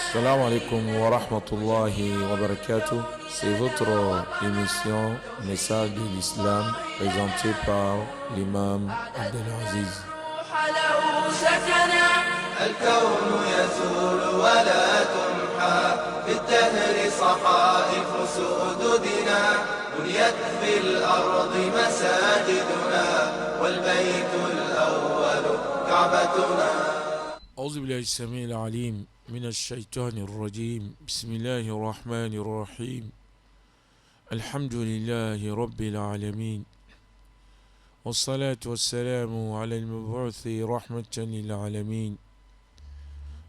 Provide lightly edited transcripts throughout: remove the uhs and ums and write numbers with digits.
Salam alaikum wa rahmatullahi wa barakatuh. C'est votre émission Message de l'Islam présentée par l'imam Abdelaziz. الكون يزول ولا تمحى في الدهر صحائف سؤددنا بنيت في الأرض مساجدنا والبيت الأول كعبتنا. أعوذ بالله السميع العليم من الشيطان الرجيم. بسم الله الرحمن الرحيم. الحمد لله رب العالمين، والصلاة والسلام على المبعوث رحمة للعالمين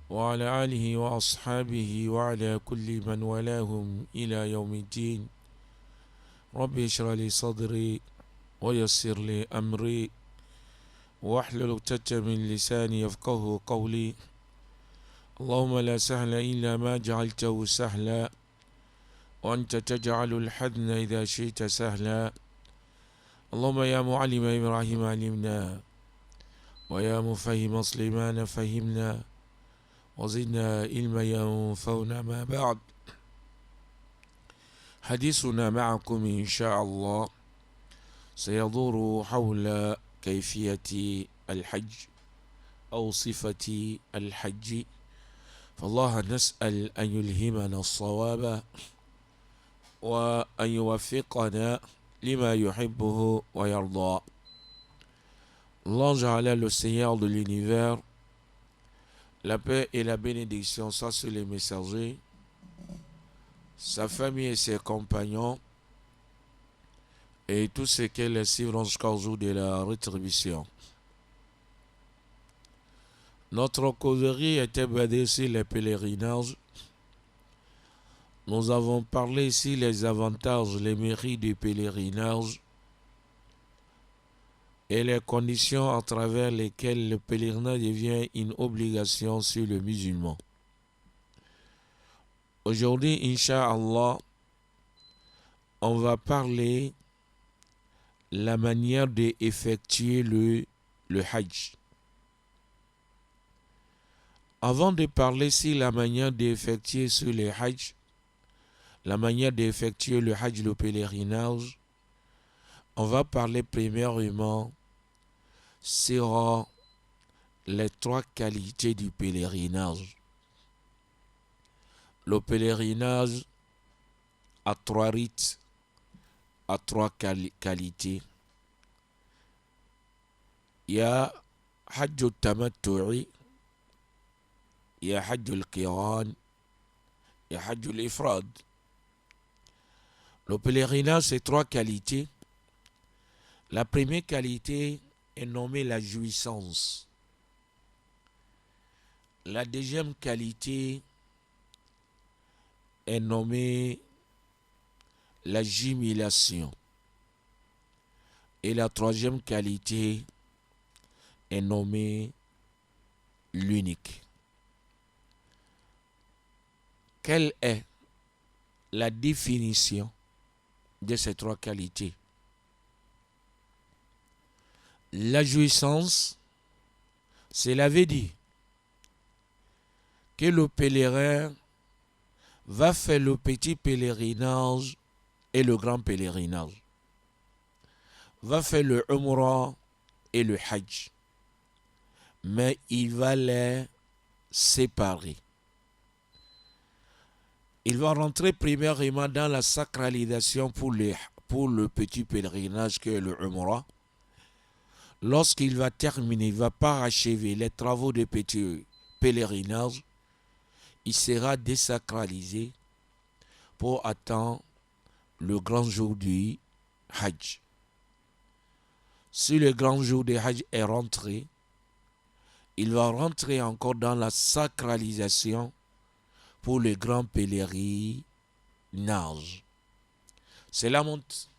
وعلى آله وأصحابه وعلى كل من والاهم إلى يوم الدين. رب اشرح لي صدري ويسر لي أمري واحلل عقدة من لساني يفقهوا قولي. اللهم لا سهل إلا ما جعلته سهلا وأنت تجعل الحزن إذا شئت سهلا. اللهم يا معلم إبراهيم علمنا ويا مفهم سليمان فهمنا وزدنا علما ينفعنا. ما بعد، حديثنا معكم إن شاء الله سيدور حول كيفية الحج أو صفة الحج، فالله نسأل أن يلهمنا الصواب وأن يوفقنا لما يحبه ويرضى. L'ange Allah, le Seigneur de l'univers, la paix et la bénédiction soient sur les messagers, sa famille et ses compagnons, et tous ceux qui les suivront jusqu'au jour de la rétribution. Notre causerie était basée sur les pèlerinages. Nous avons parlé ici les avantages, les mérites du pèlerinage et les conditions à travers lesquelles le pèlerinage devient une obligation sur le musulman. Aujourd'hui, Inch'Allah, on va parler la manière d'effectuer le Hajj. Avant de parler sur la manière d'effectuer sur le Hajj, la manière d'effectuer le Hajj, le pèlerinage, on va parler premièrement sur les trois qualités du pèlerinage. Le pèlerinage a trois rites, a trois qualités. Il y a Hajj al-Tamattu'i, il y a Hajj al-Qiran, il y a Hajj al-Ifrad. Le pèlerinage, c'est trois qualités. La première qualité est nommée la jouissance. La deuxième qualité est nommée la jubilation. Et la troisième qualité est nommée l'unique. Quelle est la définition de ces trois qualités? La jouissance, cela veut dire que le pèlerin va faire le petit pèlerinage et le grand pèlerinage, va faire le Umrah et le Hajj, mais il va les séparer. Il va rentrer premièrement dans la sacralisation pour le petit pèlerinage que est le Umrah. Lorsqu'il va terminer, il ne va pas achever les travaux de petit pèlerinage, il sera désacralisé pour attendre le grand jour du Hajj. Si le grand jour du Hajj est rentré, il va rentrer encore dans la sacralisation pour le grand pèlerinage. C'est la monte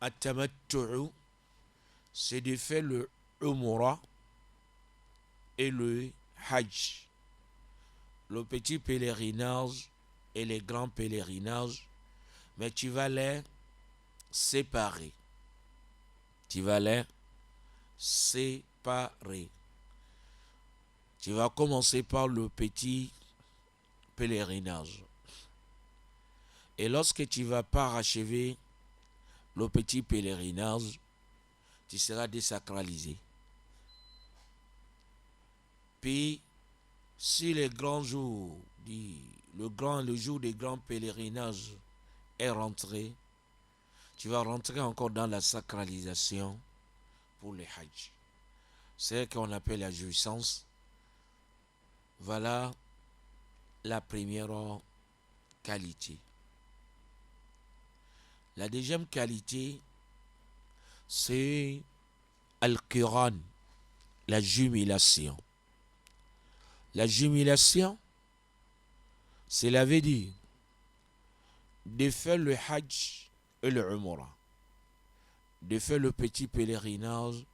à Tamattu'u, c'est de faire le Umrah et le Hajj, le petit pèlerinage et les grands pèlerinages, mais tu vas les séparer. Tu vas les séparer. Tu vas commencer par le petit pèlerinage. Et lorsque tu vas parachever le petit pèlerinage, tu seras désacralisé. Puis, si le grand jour, le jour des grands pèlerinages est rentré, tu vas rentrer encore dans la sacralisation pour le Hajj. C'est ce qu'on appelle la jouissance. Voilà la première qualité. La deuxième qualité, c'est Al-Quran, la jubilation. La jubilation, cela veut dire de faire le Hajj et le Umrah, de faire le petit pèlerinage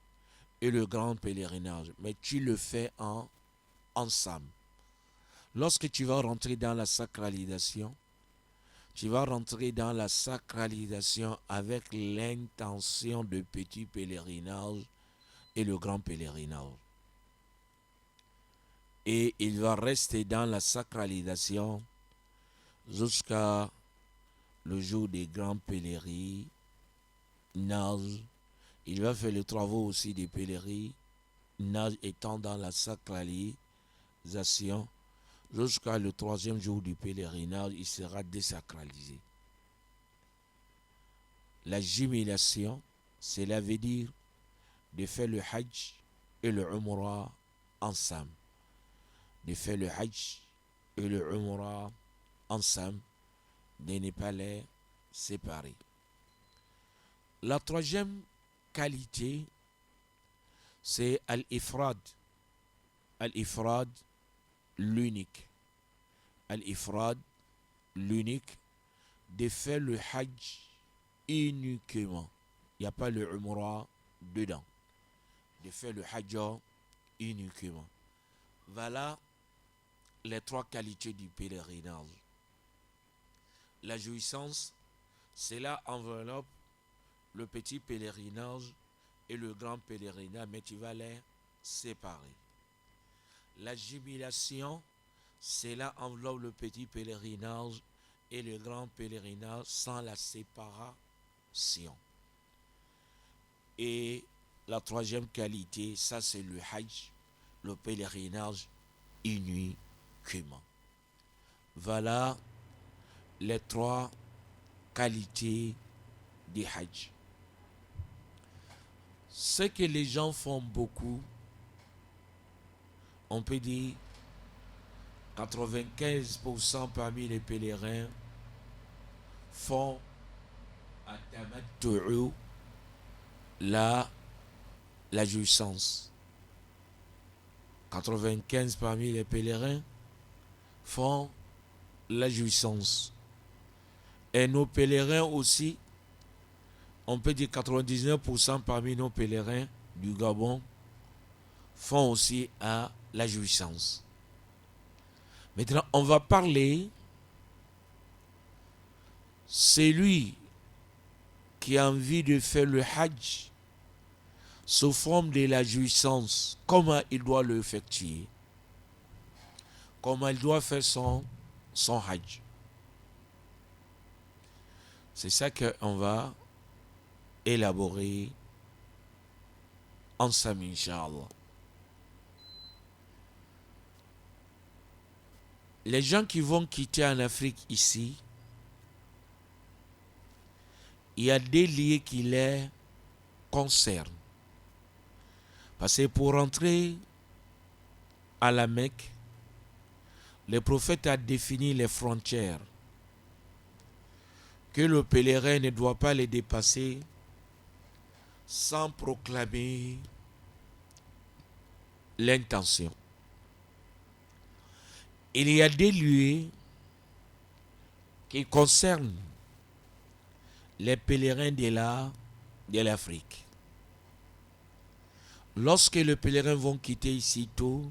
et le grand pèlerinage, mais tu le fais ensemble. Lorsque tu vas rentrer dans la sacralisation, tu vas rentrer dans la sacralisation avec l'intention de petit pèlerinage et le grand pèlerinage. Et il va rester dans la sacralisation jusqu'à le jour des grands pèlerinages. Il va faire les travaux aussi des pèlerinages étant dans la sacralisation. Jusqu'à le troisième jour du pèlerinage, il sera désacralisé. La jubilation, cela veut dire de faire le Hajj et le Umrah ensemble. De faire le Hajj et le Umrah ensemble, de ne pas les séparer. La troisième qualité, c'est Al-Ifrad. Al-Ifrad, l'unique. Al-Ifrad, l'unique, de faire le Hajj uniquement. Il n'y a pas le Umrah dedans. De faire le Hajj uniquement. Voilà les trois qualités du pèlerinage. La jouissance, cela enveloppe le petit pèlerinage et le grand pèlerinage, mais tu vas les séparer. La jubilation, cela enveloppe le petit pèlerinage et le grand pèlerinage sans la séparation. Et la troisième qualité, ça c'est le Hajj, le pèlerinage uniquement. Voilà les trois qualités du Hajj. Ce que les gens font beaucoup, on peut dire 95% parmi les pèlerins font à tamattu'u la jouissance. 95 parmi les pèlerins font la jouissance. Et nos pèlerins aussi, on peut dire 99% parmi nos pèlerins du Gabon font aussi à la jouissance. Maintenant, on va parler celui qui a envie de faire le Hajj sous forme de la jouissance, comment il doit le effectuer, comment il doit faire son Hajj. C'est ça qu'on va élaborer ensemble, Inch'Allah. Les gens qui vont quitter en Afrique ici, il y a des lieux qui les concernent. Parce que pour rentrer à la Mecque, le prophète a défini les frontières, que le pèlerin ne doit pas les dépasser sans proclamer l'intention. Il y a des lieux qui concernent les pèlerins de l'Afrique. Lorsque les pèlerins vont quitter ici tôt,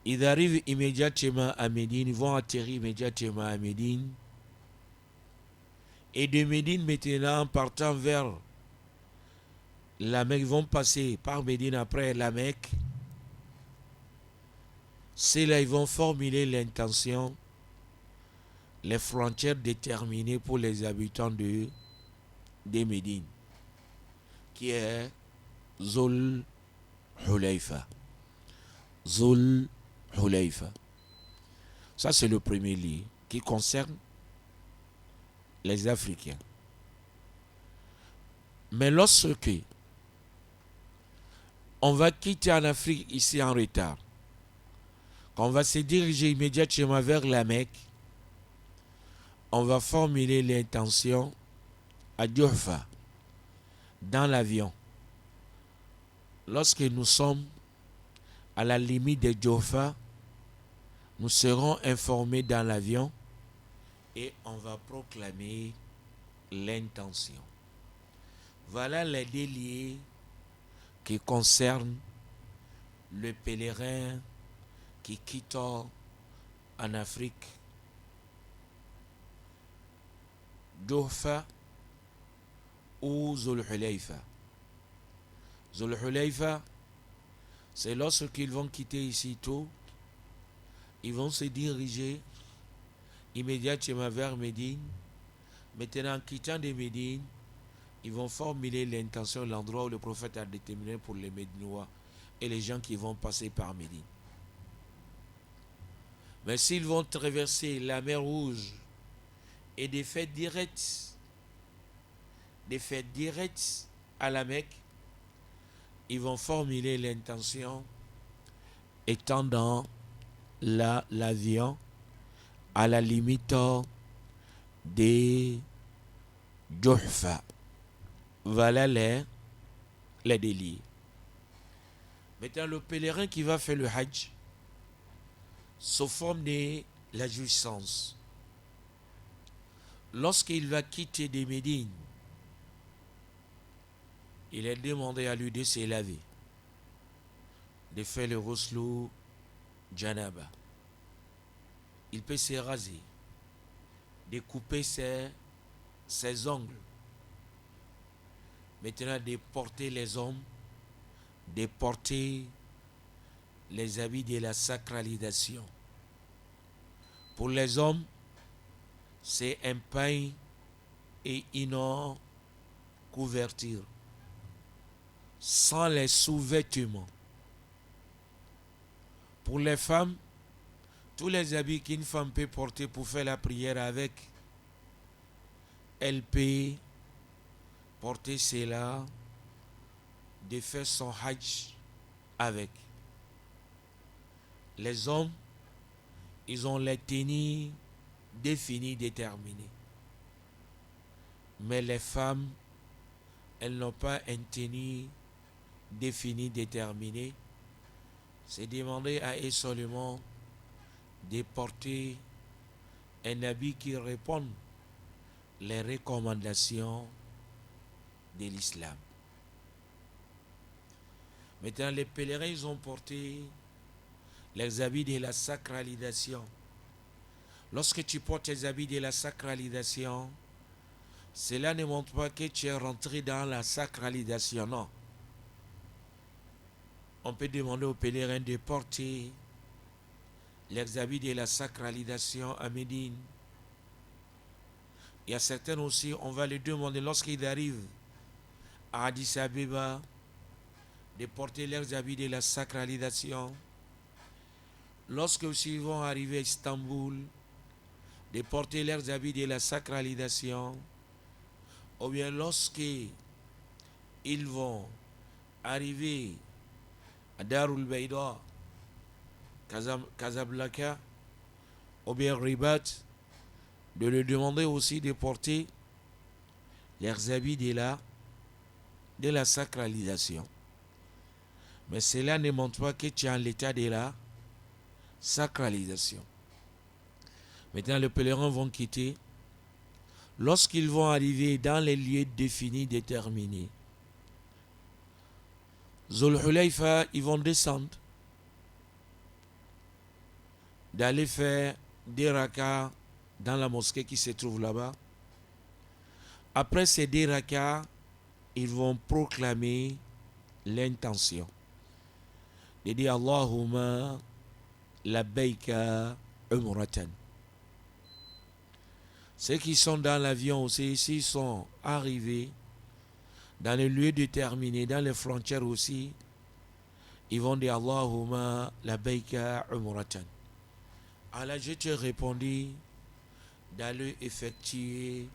ils arrivent immédiatement à Médine, ils vont atterrir immédiatement à Médine. Et de Médine maintenant, en partant vers la Mecque, ils vont passer par Médine après la Mecque. C'est là ils vont formuler l'intention, les frontières déterminées pour les habitants de Médine, qui est Zul Hulayfa. Zul Hulayfa. Ça, c'est le premier livre qui concerne les Africains. Mais lorsque on va quitter en Afrique ici en retard, quand on va se diriger immédiatement vers la Mecque, on va formuler l'intention à Juhfa, dans l'avion. Lorsque nous sommes à la limite de Juhfa, nous serons informés dans l'avion et on va proclamer l'intention. Voilà les délits qui concernent le pèlerin qui quitte en Afrique. Juhfa ou Zul Hulayfa. Zul Hulayfa, c'est lorsqu'ils vont quitter ici tôt, ils vont se diriger immédiatement vers Médine. Maintenant, en quittant de Médine, ils vont formuler l'intention, l'endroit où le prophète a déterminé pour les Médinois et les gens qui vont passer par Médine. Mais s'ils vont traverser la mer Rouge et des fêtes directes à la Mecque, ils vont formuler l'intention étant dans l'avion à la limite des Juhfa. Voilà les délits. Maintenant, le pèlerin qui va faire le Hajj, sous forme de la jouissance, lorsqu'il va quitter des Médines, il est demandé à lui de se laver, de faire le ghusl janaba. Il peut se raser, de couper ses ongles. Maintenant, de porter les hommes, de porter les habits de la sacralisation. Pour les hommes, c'est un pain et une couverture, sans les sous-vêtements. Pour les femmes, tous les habits qu'une femme peut porter pour faire la prière avec, elle peut porter cela, de faire son hajj avec. Les hommes, ils ont les tenues définies, déterminées. Mais les femmes, elles n'ont pas une tenue définie, déterminée. C'est demandé à elles seulement de porter un habit qui répond les recommandations de l'islam. Maintenant, les pèlerins, ils ont porté les habits de la sacralisation. Lorsque tu portes les habits de la sacralisation, cela ne montre pas que tu es rentré dans la sacralisation, non. On peut demander aux pèlerins de porter les habits de la sacralisation à Médine. Il y a certains aussi, on va les demander lorsqu'ils arrivent à Addis Abeba de porter leurs habits de la sacralisation. Lorsque aussi ils vont arriver à Istanbul, de porter leurs habits de la sacralisation. Ou bien lorsqu'ils vont arriver à Darul Bayda, Casablanca, ou bien Ribat, de leur demander aussi de porter leurs habits de la sacralisation. Mais cela ne montre pas que tu es en l'état de la sacralisation. Maintenant, les pèlerins vont quitter. Lorsqu'ils vont arriver dans les lieux définis, déterminés, Zul Hulayfa, ils vont descendre, d'aller faire des rakas dans la mosquée qui se trouve là-bas. Après ces deux rakas, ils vont proclamer l'intention de dire Allahumma labbaika umratan. Ceux qui sont dans l'avion aussi, s'ils sont arrivés dans les lieux déterminés, dans les frontières aussi, ils vont dire Allahumma labbaika umratan. Alors je te répondis d'aller effectuer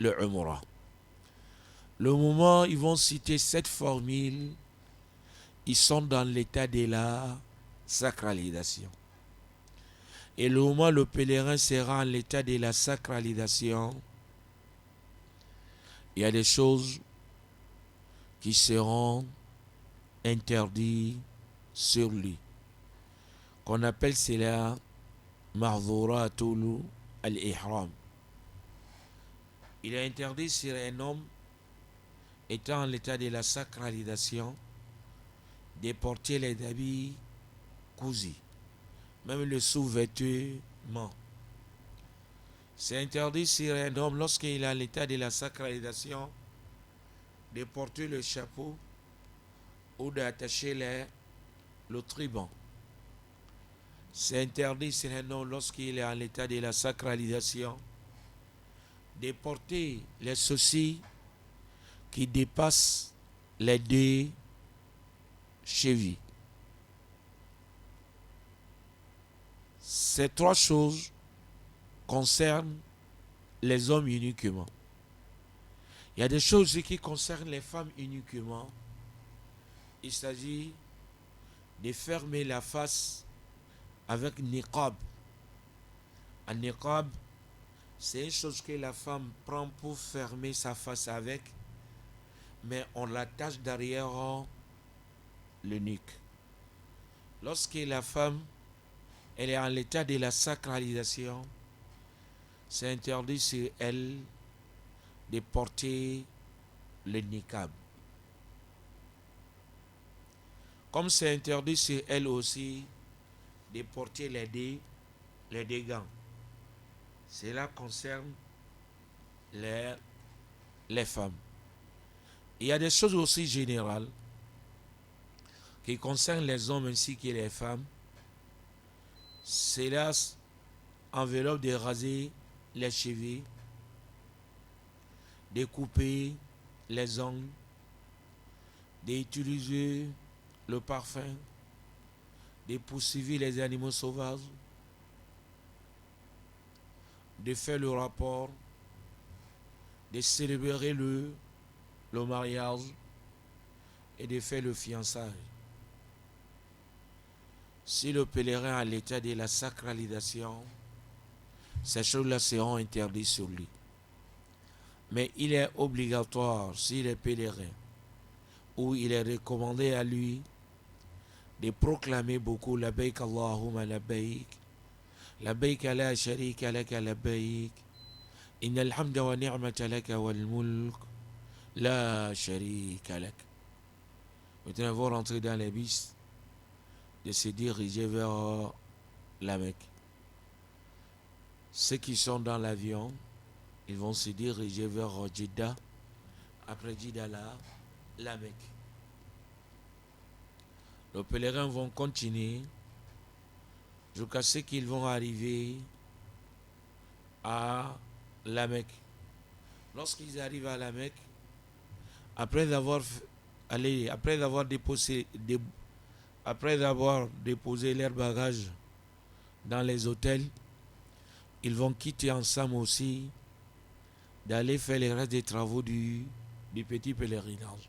le umrah. Le moment où ils vont citer cette formule, ils sont dans l'état de la sacralisation. Et le moment où le pèlerin sera en l'état de la sacralisation, il y a des choses qui seront interdites sur lui. Qu'on appelle cela Ma'dhuratul al-Ihram. Il est interdit sur un homme étant en l'état de la sacralisation de porter les habits cousus, même le sous-vêtement. C'est interdit sur un homme lorsqu'il est à l'état de la sacralisation de porter le chapeau ou d'attacher le turban. C'est interdit sur un homme lorsqu'il est en l'état de la sacralisation de porter les soucis qui dépassent les 2 chevilles. Ces 3 choses concernent les hommes uniquement. Il y a des choses qui concernent les femmes uniquement. Il s'agit de fermer la face avec niqab. Un niqab, c'est une chose que la femme prend pour fermer sa face avec, mais on l'attache derrière le nuque. Lorsque la femme elle est en l'état de la sacralisation, c'est interdit sur elle de porter le niqab. Comme c'est interdit sur elle aussi de porter les deux gants. Cela concerne les femmes. Il y a des choses aussi générales qui concernent les hommes ainsi que les femmes. Cela enveloppe de raser les cheveux, de couper les ongles, d'utiliser le parfum, de poursuivre les animaux sauvages, de faire le rapport, de célébrer le mariage et de faire le fiançailles. Si le pèlerin a l'état de la sacralisation, ces choses-là seront interdites sur lui. Mais il est obligatoire, s'il est pèlerin, ou il est recommandé à lui de proclamer beaucoup labbaik Allahumma labbaik, labbaik la sharika laka labbaik, innal hamda wa ni'mata laka wal mulk la sharika lak. Maintenant, vous rentrez dans les bus, de se diriger vers la Mecque. Ceux qui sont dans l'avion, ils vont se diriger vers Jeddah, après Jeddah la Mecque. Les pèlerins vont continuer jusqu'à ce qu'ils vont arriver à la Mecque. Lorsqu'ils arrivent à la Mecque, après avoir déposé leurs bagages dans les hôtels, ils vont quitter ensemble aussi d'aller faire les restes des travaux du petit pèlerinage.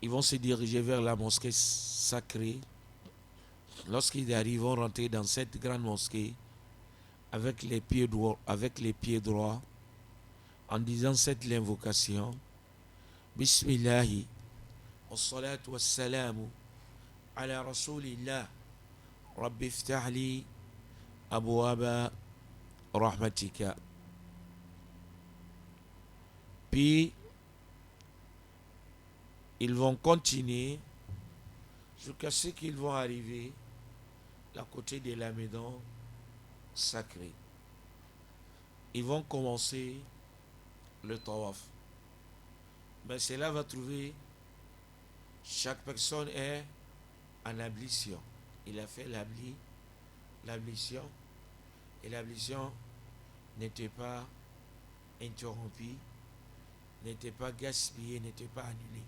Ils vont se diriger vers la mosquée sacrée. Lorsqu'ils arrivent, ils vont rentrer dans cette grande mosquée avec les pieds droits en disant cette invocation. Bismillahi wassalatu wassalamu ala rasulillah rabbi iftah li abwaba rahmatika. Puis ils vont continuer jusqu'à ce qu'ils vont arriver à côté de la maison sacrée. Ils vont commencer le tawaf. Mais cela va trouver chaque personne est en ablution. Il a fait l'ablution et l'ablution n'était pas interrompue, n'était pas gaspillée, n'était pas annulée.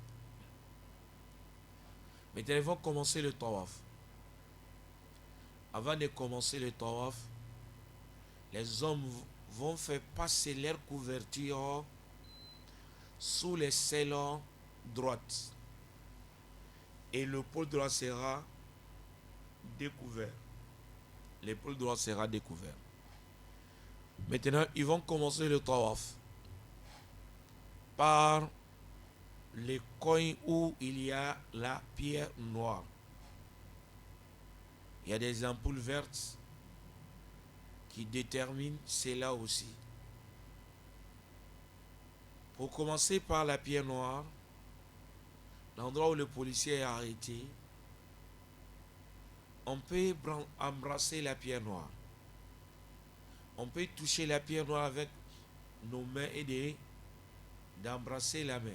Maintenant, ils vont commencer le tawaf. Avant de commencer le tawaf, les hommes vont faire passer leur couverture sous les selles droites. Et l'épaule droite sera découvert. L'épaule droite sera découvert. Maintenant, ils vont commencer le tawaf par les coins où il y a la pierre noire. Il y a des ampoules vertes qui déterminent cela aussi. Pour commencer par la pierre noire, l'endroit où le policier est arrêté, on peut embrasser la pierre noire. On peut toucher la pierre noire avec nos mains et d'embrasser la main.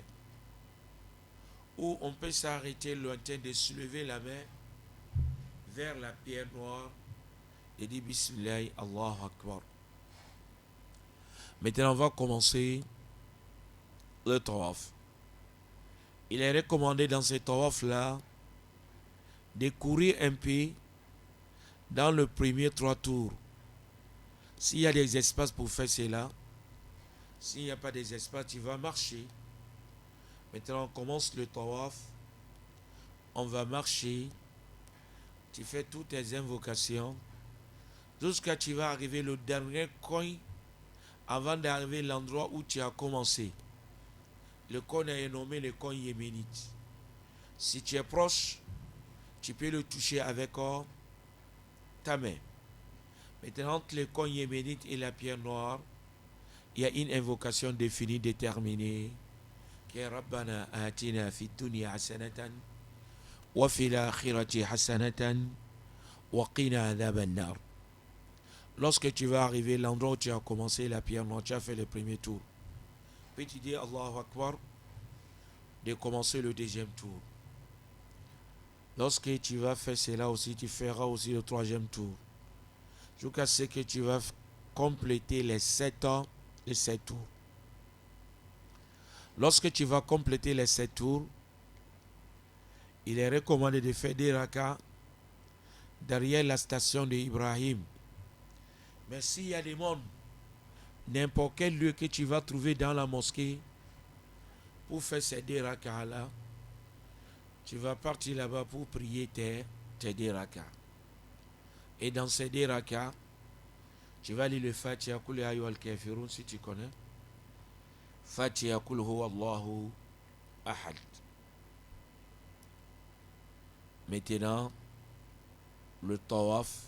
Ou on peut s'arrêter lointain de soulever la main vers la pierre noire et dire Bismillah, Allahu Akbar. Maintenant, on va commencer le tawaf. Il est recommandé dans ce tawaf-là de courir un peu dans le premier 3 tours. S'il y a des espaces pour faire cela, s'il n'y a pas des espaces, tu vas marcher. Maintenant, on commence le tawaf. On va marcher. Tu fais toutes tes invocations. Jusqu'à tu vas arriver le dernier coin avant d'arriver à l'endroit où tu as commencé. Le coin est nommé le coin yéménite. Si tu es proche, tu peux le toucher avec ta main. Maintenant, entre le coin yéménite et la pierre noire, il y a une invocation définie, déterminée. Qui est Rabbana atina fi dunya hasanatan wa fil akhirati hasanatan wa qina adhaban nar. Lorsque tu vas arriver à l'endroit où tu as commencé la pierre noire, tu as fait le premier tour. Puis tu dis Allahu Akbar de commencer le deuxième tour. Lorsque tu vas faire cela aussi, tu feras aussi le troisième tour. Jusqu'à ce que tu vas compléter les 7 tours. Lorsque tu vas compléter les 7 tours, il est recommandé de faire des rakas derrière la station d'Ibrahim. Mais s'il y a des mondes, n'importe quel lieu que tu vas trouver dans la mosquée pour faire ces deux rakas là, tu vas partir là-bas pour prier tes deux rakas. Et dans ces deux rakas, tu vas lire le Fatiha Kul Ayyuha al-Kafirun si tu connais. Fatiha Kul Huwa Allahu Ahad. Maintenant, le tawaf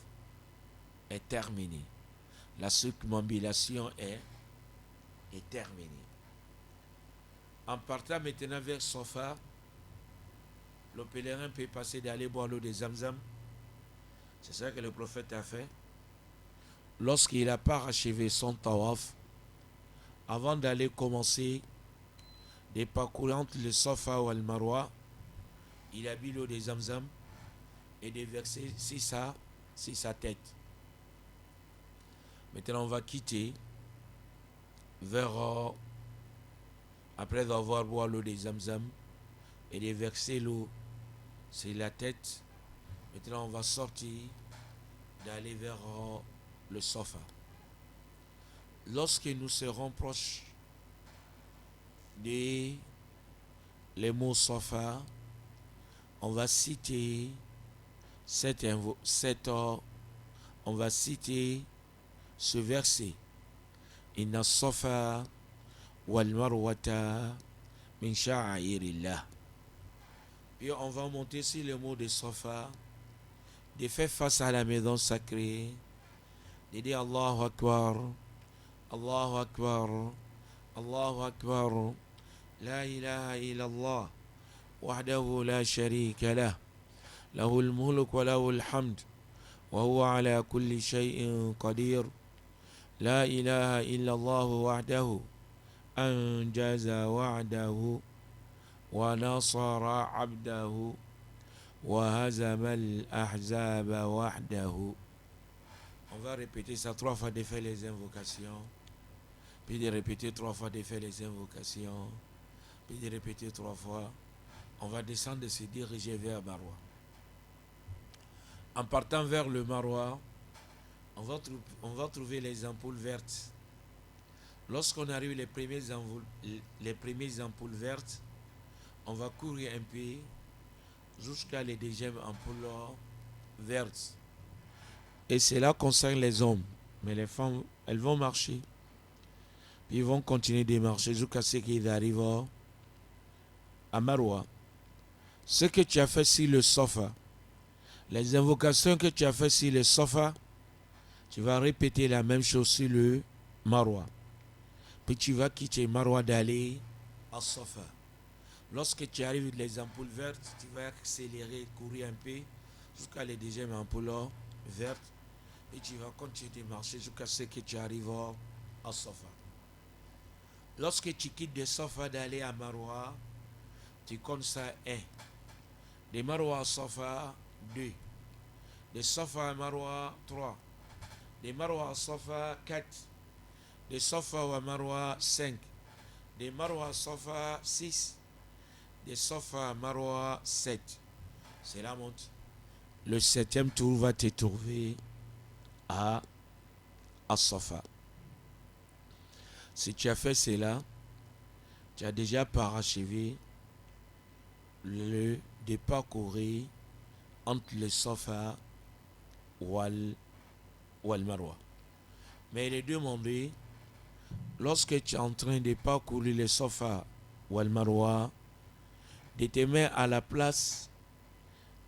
est terminé. La circumambulation est terminée. En partant maintenant vers Safa, le pèlerin peut passer d'aller boire l'eau de Zamzam. C'est ça que le prophète a fait. Lorsqu'il n'a pas achevé son tawaf, avant d'aller commencer des parcours entre le Safa ou le Marwa, il a bu l'eau de Zamzam et de verser sur sa tête. Maintenant, on va quitter vers, après avoir boire l'eau de Zamzam et de verser l'eau sur la tête. Maintenant, on va sortir, d'aller vers le Safa. Lorsque nous serons proches des les mots Safa, on va citer on va citer ce verset. Inna Safa wal Marwata min sha'airillah. Puis on va monter sur le mot de Safa, de faire face à la maison sacrée, de dire Allahu Akbar, Allahu Akbar, Allahu Akbar, La ilaha illallah, wahdahu la sharika lah, lahul mulk wa lahul hamd, wa huwa ala kulli shay'in qadir, La ilaha illallah wahdahu, anjaza wa'dahu, wa nasara abdahu, وهزم الأحزاب وحده. On va répéter ça 3 fois de faire les invocations, puis de répéter 3 fois de faire les invocations, puis de répéter 3 fois. On va descendre et se diriger vers Marwa. En partant vers le Marwa, on va trouver les ampoules vertes. Lorsqu'on arrive les premières ampoules vertes, on va courir un peu jusqu'à les deuxièmes ampoules vertes. Et cela concerne les hommes. Mais les femmes, elles vont marcher. Puis ils vont continuer de marcher jusqu'à ce qu'ils arrivent à Marwa. Ce que tu as fait sur le sofa, les invocations que tu as fait sur le sofa, tu vas répéter la même chose sur le Marwa. Puis tu vas quitter Marwa d'aller à Sofa. Lorsque tu arrives les ampoules vertes, tu vas accélérer, courir un peu jusqu'à les deuxièmes ampoules vertes. Et tu vas continuer de marcher jusqu'à ce que tu arrives à Sofa. Lorsque tu quittes de Sofa d'aller à Marwa, tu comptes ça 1. De Marwa à Sofa, 2. De Sofa à Marwa, 3. De Marwa à Sofa, 4. De Sofa à Marwa, 5. De Marwa à Sofa, 6. De Sofa à Marwa, 7. C'est la monte. Le 7e tour va te trouver à Sofa. Si tu as fait cela, tu as déjà parachevé le départ courir entre le Sofa et le Marwa. Mais il est demandé, lorsque tu es en train de parcourir le Sofa ou le Marwa, de te mettre à la place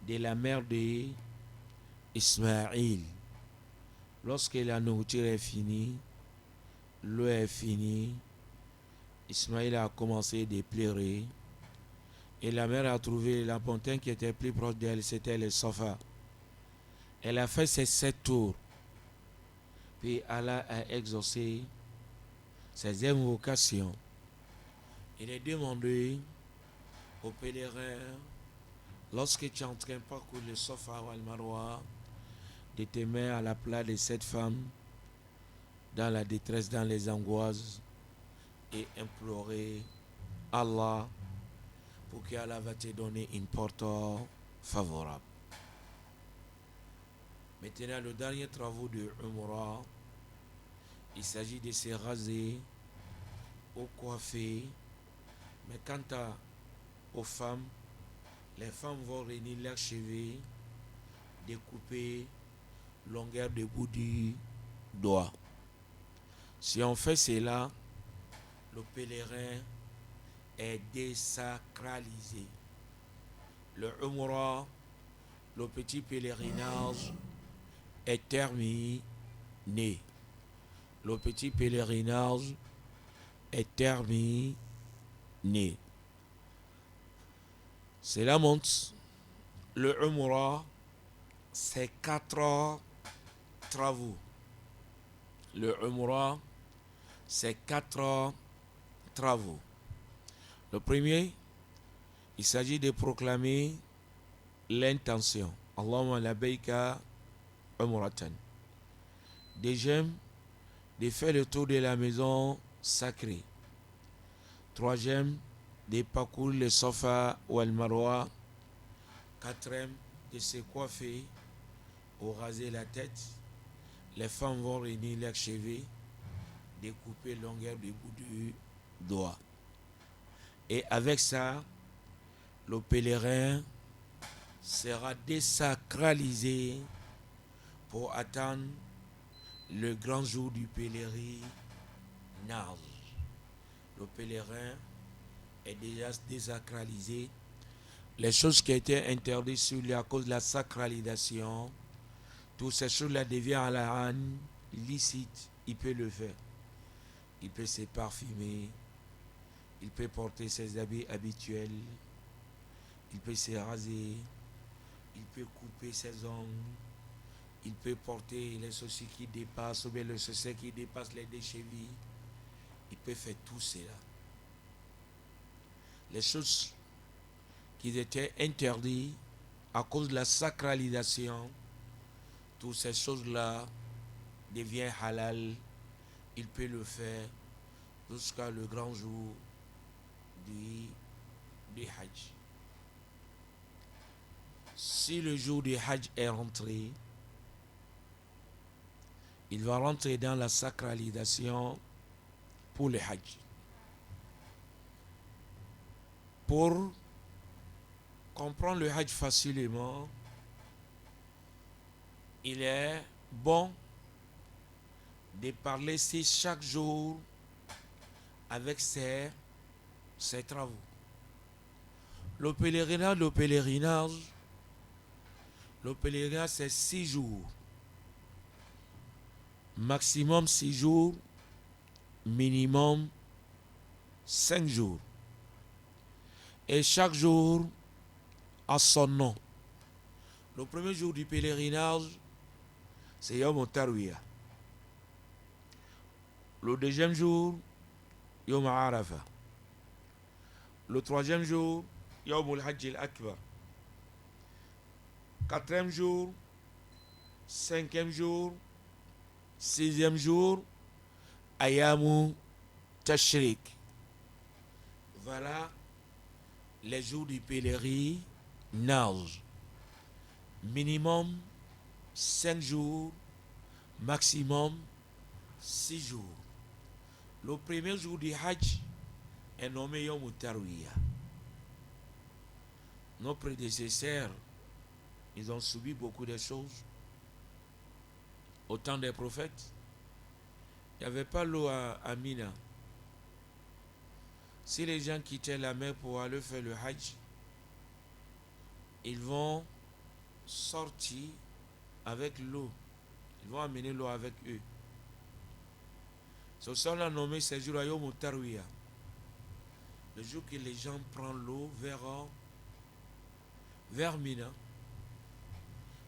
de la mère d'Ismaïl. Lorsque la nourriture est finie, l'eau est finie, Ismaïl a commencé de pleurer. Et la mère a trouvé la fontaine qui était plus proche d'elle, c'était le Sofa. Elle a fait ses 7 tours. Puis Allah a exaucé ses invocations. Il est demandé aux pèlerins, lorsque tu es en train de parcourir le Sofa ou le Marwa, de te mettre à la place de cette femme dans la détresse, dans les angoisses, et implorer Allah pour qu'Allah va te donner une porte favorable. Maintenant, le dernier travail de Umrah, il s'agit de se raser ou coiffer. Mais quant aux femmes, les femmes vont réunir leurs cheveux, découper longueur de bout du doigt. Si on fait cela, le pèlerin est désacralisé. Le Umrah, le petit pèlerinage, est terminé. Le petit pèlerinage est terminé. Cela montre le Umrah, c'est 4 travaux. Le Umrah, c'est 4 travaux. Le premier, il s'agit de proclamer l'intention. Allahumma labbaika umratan. Deuxième, de faire le tour de la maison sacrée. Troisième, de parcourir le Safa ou le Marwa. Quatrième, de se coiffer ou raser la tête. Les femmes vont réunir leurs cheveux, découper longueur du bout du doigt. Et avec ça, le pèlerin sera désacralisé pour attendre le grand jour du pèlerinage. Le pèlerin est déjà désacralisé. Les choses qui étaient interdites sur lui à cause de la sacralisation, toutes ces choses-là deviennent à la âne licite. Il peut le faire. Il peut se parfumer. Il peut porter ses habits habituels. Il peut se raser. Il peut couper ses ongles. Il peut porter les chaussures qui dépassent ou bien les chaussures qui dépassent les 2 chevilles. Il peut faire tout cela. Les choses qui étaient interdites à cause de la sacralisation, toutes ces choses-là deviennent halal. Il peut le faire jusqu'à le grand jour du Hajj. Si le jour du Hajj est rentré, il va rentrer dans la sacralisation pour le Hajj. Pour comprendre le Hajj facilement, il est bon de parler chaque jour avec ses travaux. Le pèlerinage, c'est 6 jours. Maximum 6 jours, minimum 5 jours. Et chaque jour a son nom. Le premier jour du pèlerinage, c'est Yom Tarwiyah. Le deuxième jour, Yom Arafah. Le troisième jour, Yom al-Hajj al-Akbar. Quatrième jour, cinquième jour, sixième jour, Ayamu Tashrik. Voilà les jours du pèlerinage. Minimum 5 jours, maximum 6 jours. Le premier jour du Hajj est nommé Yom Tarwiyah. Nos prédécesseurs, ils ont subi beaucoup de choses. Au temps des prophètes, il n'y avait pas l'eau à Mina. Si les gens quittaient la mer pour aller faire le Hajj, ils vont sortir avec l'eau. Ils vont amener l'eau avec eux. C'est ça qu'on a nommé ces jours à Yom Tarwiyah. Le jour que les gens prennent l'eau vers Mina.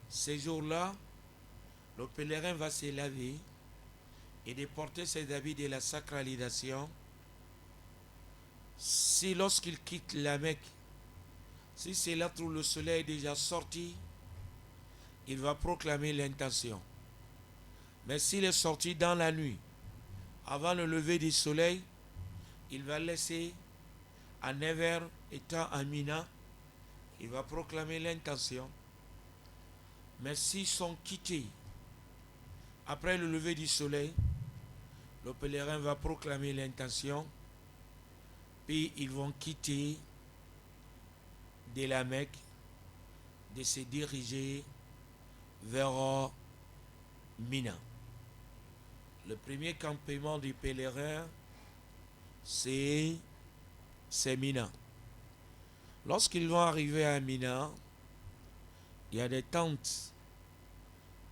Ces jours-là, le pèlerin va se laver et de porter ses habits de la sacralisation. Si lorsqu'il quitte la Mecque, si c'est là où le soleil est déjà sorti, il va proclamer l'intention. Mais s'il est sorti dans la nuit, avant le lever du soleil, il va laisser à 9h étant à Mina, il va proclamer l'intention. Mais s'ils sont quittés après le lever du soleil, le pèlerin va proclamer l'intention, puis ils vont quitter de la Mecque, de se diriger vers Mina. Le premier campement du pèlerin, c'est Mina. Lorsqu'ils vont arriver à Mina, il y a des tentes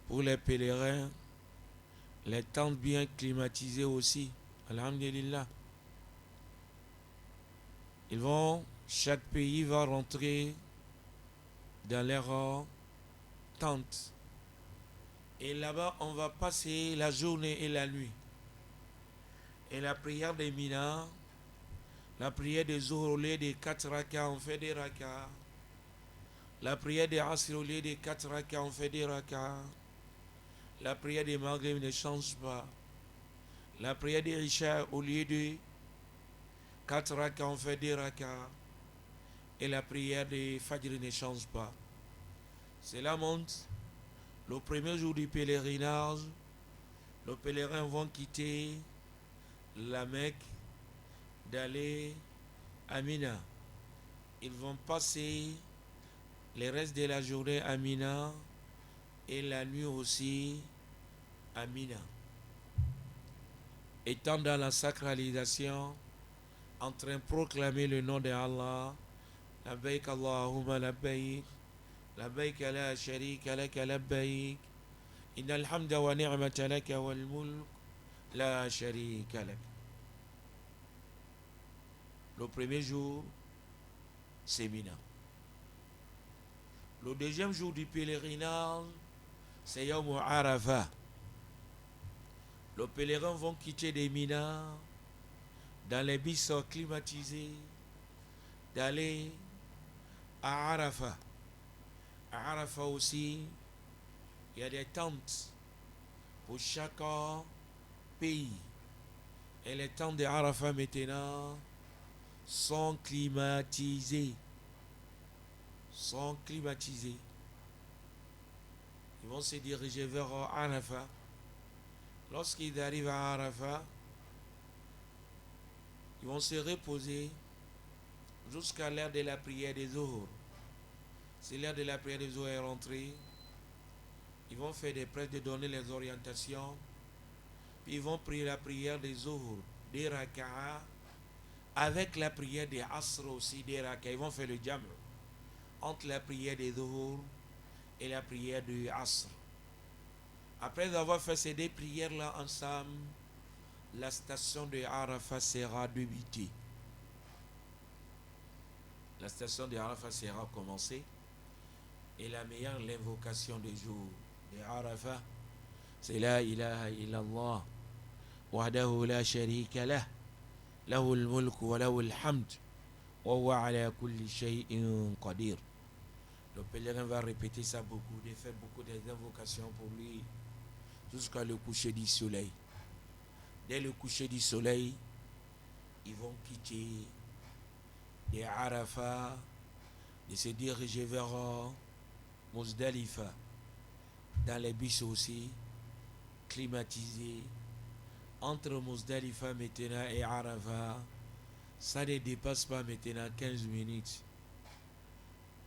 pour les pèlerins, les tentes bien climatisées aussi. Alhamdulillah. Chaque pays va rentrer dans leur tente. Et là-bas, on va passer la journée et la nuit. Et la prière des Mina, la prière des Zuhr au lieu des 4 rakas, on fait des rakas. La prière des Asr au lieu des 4 rakas, on fait des rakas. La prière des Maghrib ne change pas. La prière des Isha au lieu de 4 rakas, on fait des rakas. Et la prière des Fajr ne change pas. Cela montre le premier jour du pèlerinage. Les pèlerins vont quitter la Mecque, d'aller à Mina. Ils vont passer le reste de la journée à Mina et la nuit aussi à Mina. Étant dans la sacralisation, en train de proclamer le nom de Allah, Labbaik Allahumma labbaik, labbaik la sharika laka labbaik, innal hamda wa ni'mata laka wal mulk la sharika lak. Le premier jour, c'est Mina. Le deuxième jour du pèlerinage, c'est Yom Arafah. Les pèlerins vont quitter des Mina dans les bus climatisés, d'aller à Arafah. À Arafat aussi, il y a des tentes pour chaque pays. Et les tentes de Arafat maintenant sont climatisées. Ils vont se diriger vers Arafat. Lorsqu'ils arrivent à Arafat, ils vont se reposer jusqu'à l'heure de la prière des Zohor. Si l'heure de la prière des Zohor est rentrée, ils vont faire des prêches de donner les orientations. Puis ils vont prier la prière des Zohor, des Raka'a, avec la prière des Asr aussi, des Raka'a. Ils vont faire le jam entre la prière des Zohor et la prière du Asr. Après avoir fait ces deux prières-là ensemble, la station de Arafat sera débutée. La station de Arafat sera commencée. Et la meilleure l'invocation des jours de Arafat, c'est La ilaha illallah, wahdahu la sharika lah, lahul mulk wa lahul hamd, wa huwa ala kulli shay'in qadir. Le pèlerin va répéter ça beaucoup, de faire beaucoup d'invocations pour lui, jusqu'à le coucher du soleil. Dès le coucher du soleil, ils vont quitter les Arafat, de se diriger vers Muzdalifa, dans les bus aussi, climatisés. Entre Muzdalifa maintenant et Arafat, ça ne dépasse pas maintenant 15 minutes.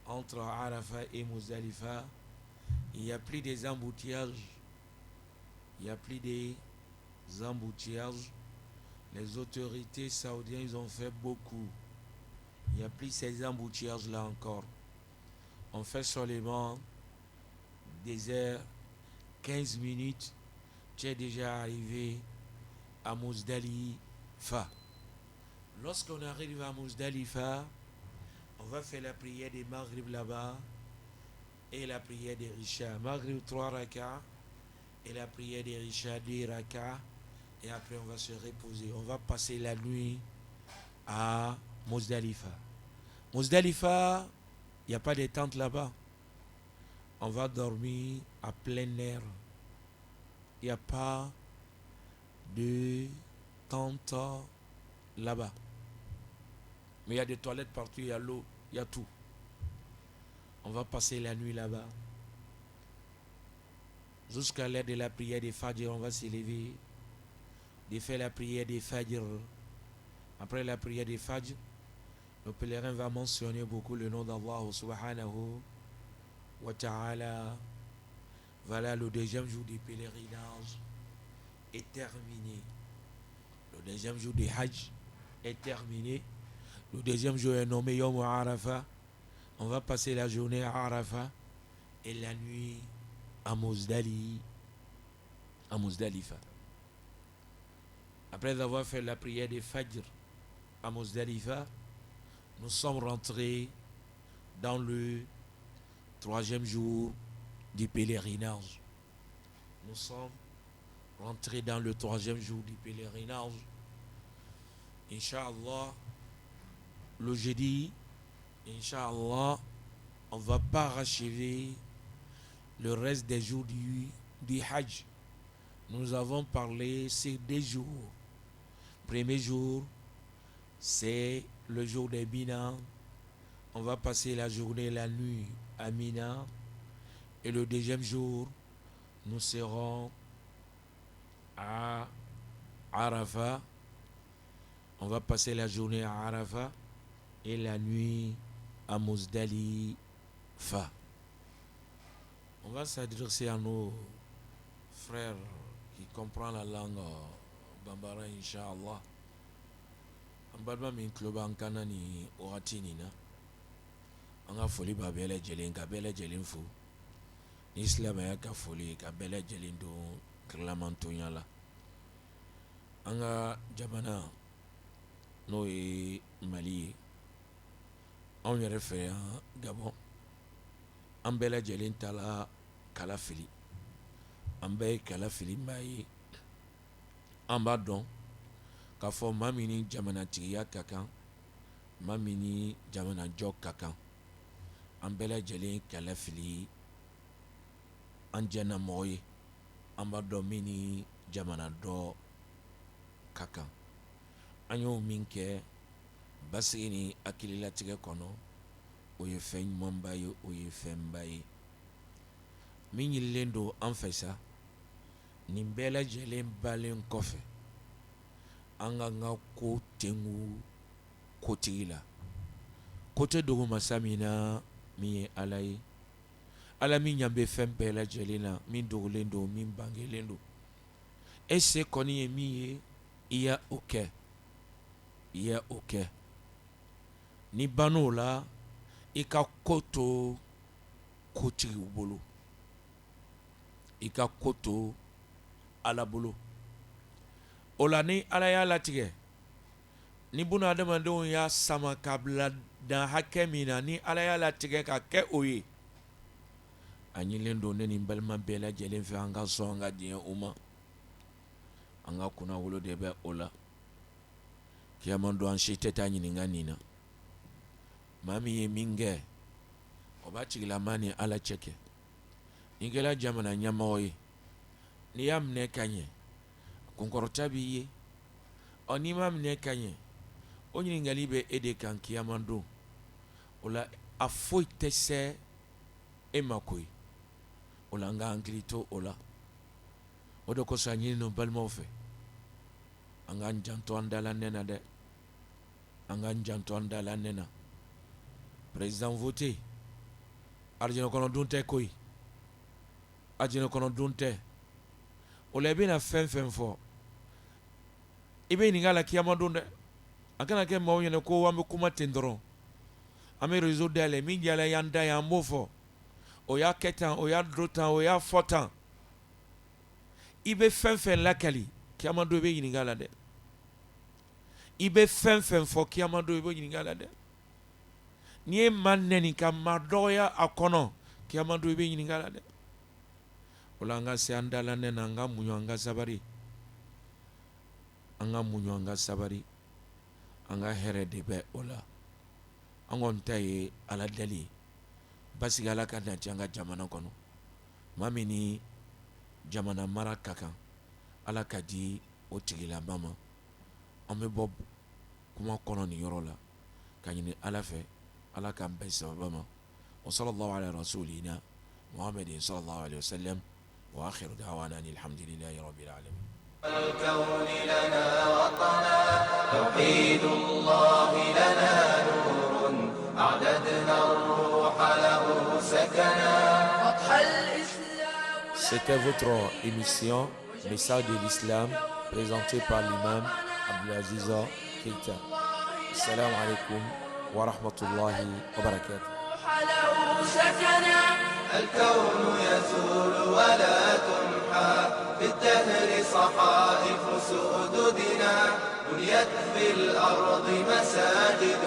Entre Arafat et Muzdalifa, il n'y a plus des embouteillages. Les autorités saoudiennes, ils ont fait beaucoup. Il n'y a plus ces embouteillages-là encore. On fait seulement des heures, 15 minutes. Tu es déjà arrivé à Muzdalifa. Lorsqu'on arrive à Muzdalifa, on va faire la prière des Maghrib là-bas et la prière des Isha. Maghrib 3 raka et la prière des Isha 2 raka. Et après on va se reposer. On va passer la nuit à Muzdalifa. Muzdalifa, il n'y a pas de tente là-bas. On va dormir à plein air. Il n'y a pas de tente là-bas. Mais il y a des toilettes partout, il y a l'eau, il y a tout. On va passer la nuit là-bas. Jusqu'à l'heure de la prière des Fajr, on va s'élever, de faire la prière des Fajr. Après la prière des Fajr, le pèlerin va mentionner beaucoup le nom d'Allah subhanahu wa ta'ala. Voilà, le deuxième jour du pèlerinage est terminé. Le deuxième jour du Hajj est terminé. Le deuxième jour est nommé Yom Arafat. On va passer la journée à Arafat et la nuit à Muzdalifa. Après avoir fait la prière des Fajr à Muzdalifa, nous sommes rentrés dans le troisième jour du pèlerinage. Nous sommes rentrés dans le troisième jour du pèlerinage. Inch'Allah, le jeudi, Inch'Allah, on va parachever le reste des jours du Hajj. Nous avons parlé ces 2 jours. Premier jour, c'est le jour des Mina. On va passer la journée et la nuit à Mina. Et le deuxième jour, nous serons à Arafat. On va passer la journée à Arafat et la nuit à Muzdalifa. On va s'adresser à nos frères qui comprennent la langue Bambara, Inch'Allah. Ambalma min kloba ankana ni wakati nina. Anga foli ba bele jelen ka bele jelen fu. Ni Islam ya ka foli ka bele jelen do klamanto nyala. Anga jamana no e Mali. On yɛrɛ fɛ yan Gabon. An bɛɛ lajɛlen taala kala fili. An bɛɛ ye kala fili maa ye. An b'a dɔn k'a fɔ maa min ni jamanatigiya ka kan, maa min ni jamanajɔ ka kan. an bɛɛ lajɛlen kɛlɛ fili an jɛnnamɔgɔ ye an b'a dɔn min ni jamana dɔ ka kan. An y'o min kɛ basigi ni hakililatigɛ kɔnɔ, o ye fɛn ɲumanba ye, o ye fɛnba ye min ɲinilen don an fɛ sa. Nin bɛɛ lajɛlen balen kɔfɛ an ka ka ko tengu kotigi la. Ko tɛ dogo masa min na min ye Ala ye. Ala min ɲɛ bɛ fɛn bɛɛ lajɛlen na, min dogolen don, min bangelen don. E se kɔni ye min ye, i ya o kɛ. I ya o kɛ. Ni ban'o la, i ka ko to kotigiw bolo. I ka ko to Ala bolo. O la ni Ala y'a latigɛ, ni buna adamadenw y'a sama ka bila dan hakɛ min na, ni Ala y'a latigɛ ka kɛ o ye, a ɲinilen don ne ni n balima bɛɛ lajɛlen fɛ an ka sɔn an ka diɲɛ o ma. An ka kunnawolo de bɛ o la. Kiyama don an si tɛ taa ɲininka nin na. Maa min ye min kɛ, o b'a tigilama ni Ala cɛ kɛ. N'i kɛra jamana ɲɛmɔgɔ ye, n'i y'a minɛ ka ɲɛ, kunkɔrɔta b'i ye. N'i m'a minɛ ka ɲɛ, o ɲininkali bɛ e de kan kiyama don. O la a foyi tɛ se e ma koyi. O la an ka hakili to o la. O de kosɔn a ɲininen don balimaw fɛ, an k'an janto an dala nɛ na dɛ. An k'an janto an dala nɛ na. Président voté, arijinɛ kɔnɔ don tɛ koyi. Arijinɛ kɔnɔ don tɛ. O la i bɛna fɛn fɛn fɔ, i bɛ ɲininka a la kiyama don dɛ. A kana kɛ maaw ɲɛna ko an bɛ kuma ten dɔrɔn. An bɛ réseau dayɛlɛ, min diyara y'an da ye an b'o fɔ. O y'a kɛ tan, o y'a do tan, o y'a fɔ tan. I bɛ fɛn fɛn lakali, kiyama don i bɛ ɲininka a la dɛ. I bɛ fɛn fɛn fɔ, kiyama don i bɛ ɲininka a la dɛ. N'i ye maa nɛni ka maa dɔgɔya a kɔnɔ, kiyama don i bɛ ɲininka a la dɛ. O la an ka se an dala nɛ na, an ka muɲu, an ka sabari. An ka muɲu, an ka sabari. An ka hɛrɛ de bɛ o la. An kɔni ta ye Ala deli ye. Basigi Ala ka nati an ka jamana kɔnɔ. Maa min ni jamana mara ka kan, Ala ka di o tigilama ma. An bɛ bɔ kuma kɔnɔ nin yɔrɔ la ka ɲini Ala fɛ, Ala k'an bɛn sababa ma. Wa sallallahu ala rasulina Muhammadin sallallahu alaihi wasallam. wa akhiru da'wana alhamdulillahi rabbil alamin. الكون لنا وطنا توحيد الله لنا نور أعددنا الروح له سكنا أضحى الإسلام. C'était votre émission Message de l'Islam présentée par l'imam Abdelaziz Keita. Assalamu alaikum wa rahmatullahi wa barakatuh. الكون يزول ولا تمحى في الدهر صحائف سؤددنا بنيت في الأرض مساجد